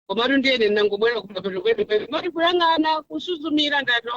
komatu ndiyene nangobwera kumapeto kwedu mati kuyang'ana kusuzumira ndati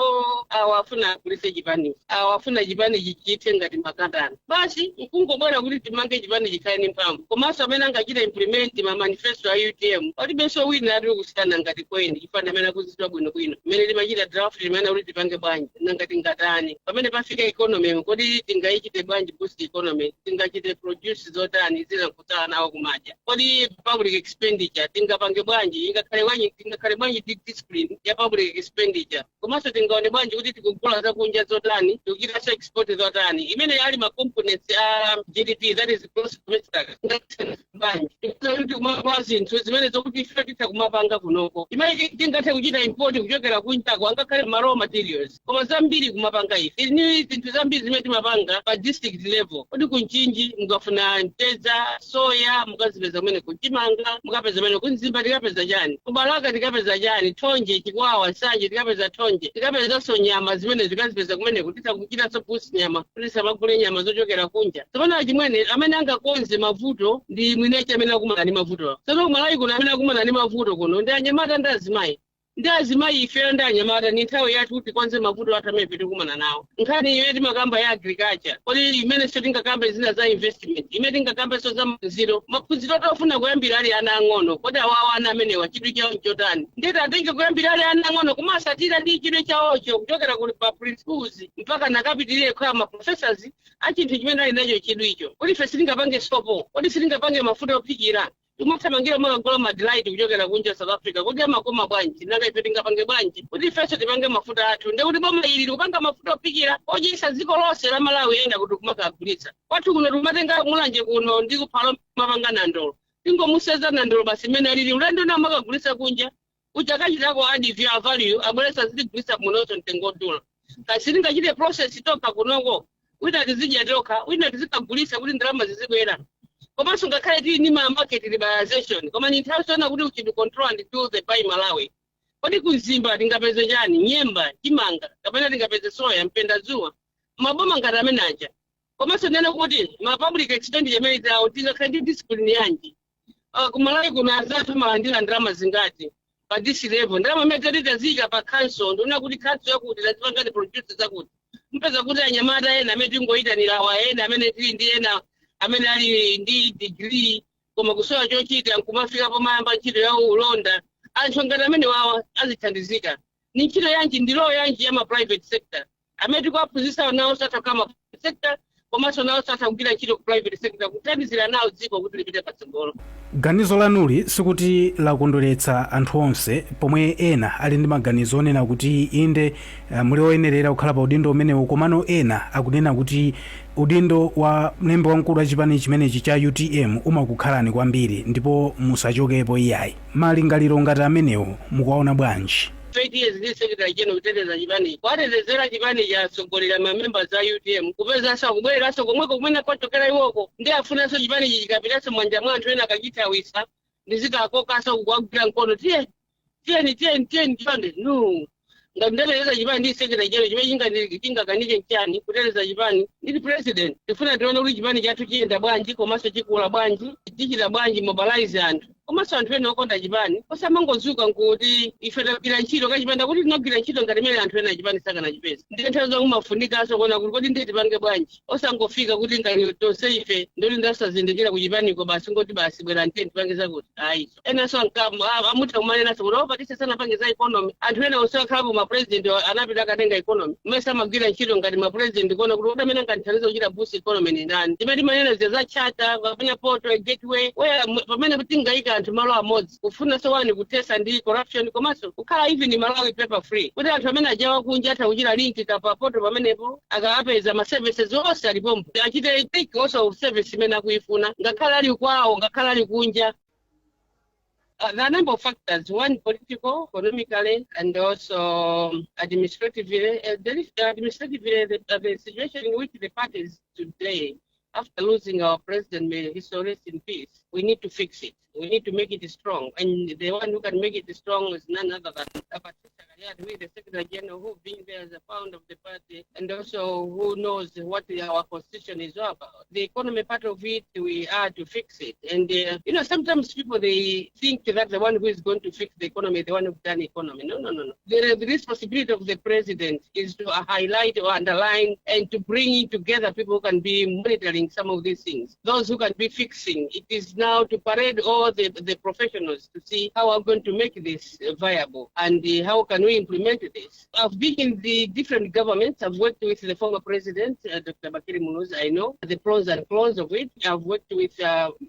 awafuna kulise chipani awafuna chipani chichite ngati makatana basi nkungobwera kuti timange chipani chikhale ni mphamvu komanso amene angachita implement ma manifesto a UTM palibenso wina atiri kusiyana ngati kweni chifani amene akuzidwa bwinobwino imene timachita draft imene kuti tipange bwanji nangati ngatani pamene pafika economy kodi tingayichite bwanji boost economy tingachite produce zotani zinakutsala nawo kumadya kodi public expenditure tingapange bwanji ingakhale bwanji discipline ya public expenditure komanso tingaone bwanji kuti tikugula zakunja zotani tikuchita export zotani imene ali ma components a GDP that is gross domestic bwanji kuti kumapa zinthu zimene zokuti ife titha kumapanga kunoko imene tingathe kuchita import kuchokera kunja angakhale ma raw materials koma zambiri kumapanga ife ni zinthu zambiri zimene timapanga pa district level kodi kunchinji mukafuna mtedza soya mukazipeza kumene kuchimanga mukapeza kumene kunzimba tikapeza chani kubalaka tikapeza chani thonje chikwawa sanje tikapeza thonje tikapezanso nyama zimene zikazipeza kumene kutitha kuchitanso pusi nyama kutisa magule nyama zochokera kunja tsopano chimwene amene angakonze mavuto ndi mwineche amene akumana ndi mavuto tsono Malawi kuno amene akumana ndi mavuto kuno ndi anyamata ndi azimayi ndi azimayi ife ndi anyamata ni nthawi yathu kuti tikonze mavuto athu amene tikumana nawo nkhani imene timakamba ya agriculture kodi imene tingakambe zina za investment imene tingakambenso za maphunziro tofuna kuyambira ali ana ang'ono kodi awawo ana amenewa chidwi chawo nchotani ndeti atinge kuyambira ali ana ang'ono kumasatira ndi chidwi chawocho kuchokera kuli pa preschools mpaka nakapitirire kwa ma professors achinthu chimene ali nacho chidwicho kodi ife sitingapange sopo kodi sitingapange mafuta ophikira timathamangira makagola madelight kuchokera kunja South Africa kuti amakoma bwanji nanga ife tingapange bwanji kuti ifenso tipange mafuta athu ndekuti boma ili likupanga mafuta ophikira ochisa dziko lonse la Malawi enda kuti kumakagulitsa kwathu kuno timatenga mulanje kuno ndi kuphalo mapanga nandolo tingomuseza nandolo basi imene alili ulendo na makagulitsa kunja uchakachitako add value abweresa zitigulitsa munonso mtengodula kasi tingachite process toka kunoko wina tizidya toka wina tizikagulitsa kuti ndalama zizibwera komanso ngakhale tili ni ma market liberalization koma ni nthawi sona kuti uchidi control and do the buy Malawi kodi kuzimba tingapeze chani nyemba chimanga kapena tingapeze soya mpenda dzuwa maboma ngati amene aja komanso nena kuti ma public expenditure imene zawo tingakhale ndi discipline yanji ku Malawi kuno azathu malandira ndalama zingati pa this level ndalama imene titazika pa council ndiona kuti council yakuti lazipangani produce zakuti mpeza kuti anyamata ena amene tingoyitanira awa ena amene tili ndi ena amene ali ndi degree koma kusowa chochita nkumafika pomayamba ntchito ya ulonda anthu ngati amene wawa azithandizika ni ntchito yanji ndilo yanji ya ma private sector amene tikuwaphunzitsa nawo satha kama sector komanso nawo satha kugwira ntchito ku private sector kuthandizira nawo dziko kuti lipite patsogolo. Ganizo lanuli sikuti lakondweretsa anthu onse pomwe ena ali ndi maganizo onena kuti inde muli oyenerera kukhala pa udindo umenewu komano ena akunena kuti udindo wa mlembi wamkulu wa chipani chimenechi cha UTM umakukhalani kwambiri ndipo musachokepo iyayi malingaliro ngati amenewo mukuwaona bwanji? 20 years ndi secretary general kuteteza chipani kwatetezera chipani chasogolera ma members a UTM kupeza sa kubwereranso komweko kumene kwachokera iwoko ndi afunanso chipani chikapitanso mwanja mwa anthu ena akachithawisa ndizikakokanso kukwagwira mkono tiyeni chipani no ngati ndateteza chipani ndi secretary general chimene chingakanike nchani kuteteza chipani ndili president tifuna tione kuti chipani chathu chiyenda bwanji komanso chikula bwanji tichita bwanji mobilize anthu komanso anthu ena okonda chipani osamangozuka nkuti ife tagwira ntchito kachipani kuti tinagwira ntchito ngati imene anthu ena chipani sakanachipeza ndi nthawi zomwe mafunikanso kuona kuti kodi ndiye tipange bwanji osangofika kuti ngati tonse ife ndoti ndasazindikira ku chipaniko basi ngoti basi bwera ntiye tipange zakuti ayi enanso amutha kumanenaso kuti Patricia sanapange za economy anthu ena osakhalapo ma president anapita akatenga economy mmene samagwira ntchito ngati ma president kuona kuti kuti amene angandithandiza kuchita boost economy ni ndani timene timanena za charter kapenya portal gateway pamene tingayika anthu malo amodzi kufuna sowani kutesa ndi corruption komanso kukhala even Malawi paper free kuti anthu amene ajawa kunja atha kuchita link kapa portal pamenepo akapeza ma services onse alipompo achite take also service imene akuifuna ngakhale ali kwawo ngakhale ali kunja. There are a number of factors, one political, economically, and also administratively. The situation in which the parties today, after losing our president, may he so rest in peace, we need to fix it. We need to make it strong. And the one who can make it strong is none other than Patricia. Yeah, with the Secretary General who've been there as a founder of the party and also who knows what our constitution is all about. The economy part of it, we are to fix it. And, sometimes people, they think that the one who is going to fix the economy, the one who's done economy. No. The responsibility of the president is to highlight or underline and to bring together people who can be monitoring some of these things. Those who can be fixing. It is now to parade all the professionals to see how we're going to make this viable and how can we implement this. I've been in the different governments. I've worked with the former president, Dr. Bakiri Munoz. I know the pros and cons of it. I've worked with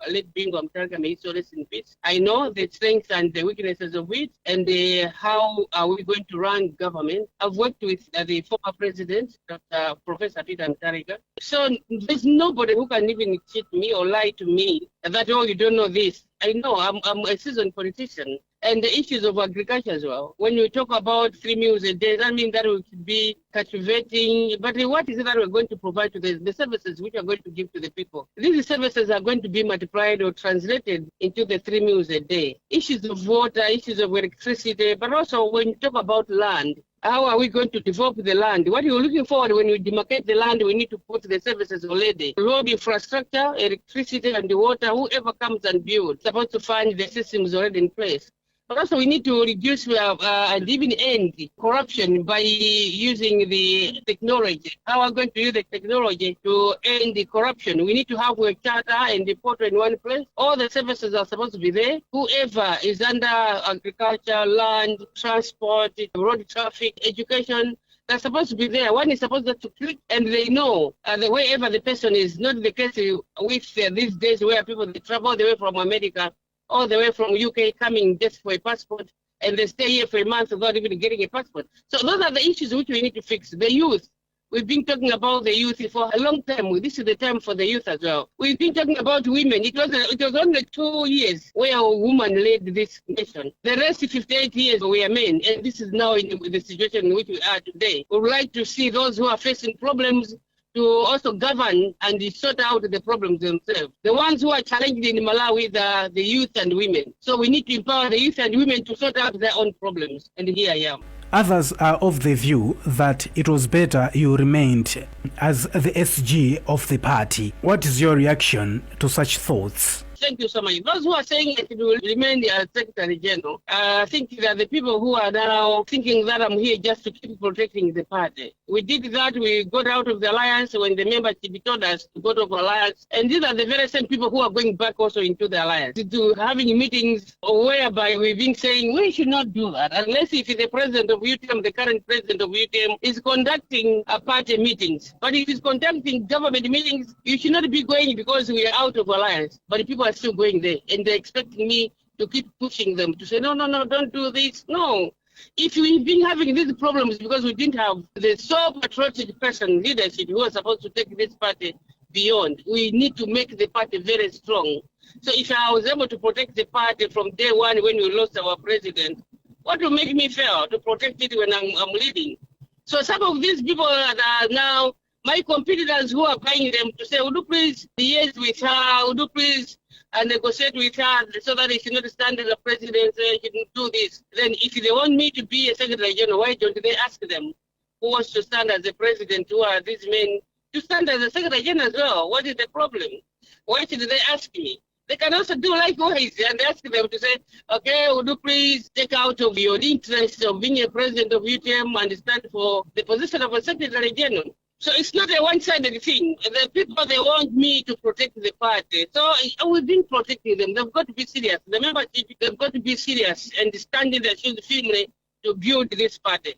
late Bingo Mtaraka, may he so rest in peace. I know the strengths and the weaknesses of it and how are we going to run government. I've worked with the former president, Dr. Professor Peter Mtaraka. So there's nobody who can even cheat me or lie to me that, oh, you don't know this. I know, I'm a seasoned politician. And the issues of agriculture as well. When you talk about 3 meals a day, that means that we should be cultivating. But what is it that we're going to provide to the services which are going to give to the people? These services are going to be multiplied or translated into the 3 meals a day. Issues of water, issues of electricity, but also when you talk about land, how are we going to develop the land? What you're looking for when you demarcate the land, we need to put the services already. Road infrastructure, electricity and the water, whoever comes and builds, supposed to find the systems already in place. But also we need to reduce and even end corruption by using the technology. How are we going to use the technology to end the corruption? We need to have a charter and the portal in one place. All the services are supposed to be there. Whoever is under agriculture, land, transport, road traffic, education, they're supposed to be there. One is supposed to click and they know wherever the person is. Not the case with these days where people they travel the way from America all the way from UK coming just for a passport and they stay here for a month without even getting a passport. So those are the issues which we need to fix. The youth. We've been talking about the youth for a long time. This is the time for the youth as well. We've been talking about women. It was only 2 years where a woman led this nation. The rest 58 years were men. And this is now in the situation in which we are today. We would like to see those who are facing problems to also govern and sort out the problems themselves. The ones who are challenged in Malawi are the youth and women. So we need to empower the youth and women to sort out their own problems. And here I am. Others are of the view that it was better you remained as the SG of the party. What is your reaction to such thoughts? Thank you so much. Those who are saying it will remain as Secretary General, I think that the people who are now thinking that I'm here just to keep protecting the party. We did that. We got out of the alliance when the membership told us to go to the alliance. And these are the very same people who are going back also into the alliance, to having meetings whereby we've been saying we should not do that unless if the president of UTM, the current president of UTM, is conducting party meetings. But if he's conducting government meetings, you should not be going because we are out of alliance. But people are still going there and they're expecting me to keep pushing them to say, no, don't do this. No. If we've been having these problems because we didn't have the so patriotic person leadership who was supposed to take this party beyond, we need to make the party very strong. So if I was able to protect the party from day one when we lost our president, what will make me fail to protect it when I'm leading? So some of these people that are now my competitors who are buying them to say, would you please liaise with her, would you please negotiate with her so that she not stand as a president, she can do this. Then if they want me to be a Secretary General, why don't they ask them who wants to stand as a president, who are these men, to stand as a Secretary General as well? What is the problem? Why should they ask me? They can also do likewise and ask them to say, okay, would you please take out of your interest of being a president of UTM and stand for the position of a Secretary General? So it's not a one-sided thing. The people, they want me to protect the party. So we've been protecting them. They've got to be serious. The membership, they've got to be serious and stand in their shoes firmly to build this party.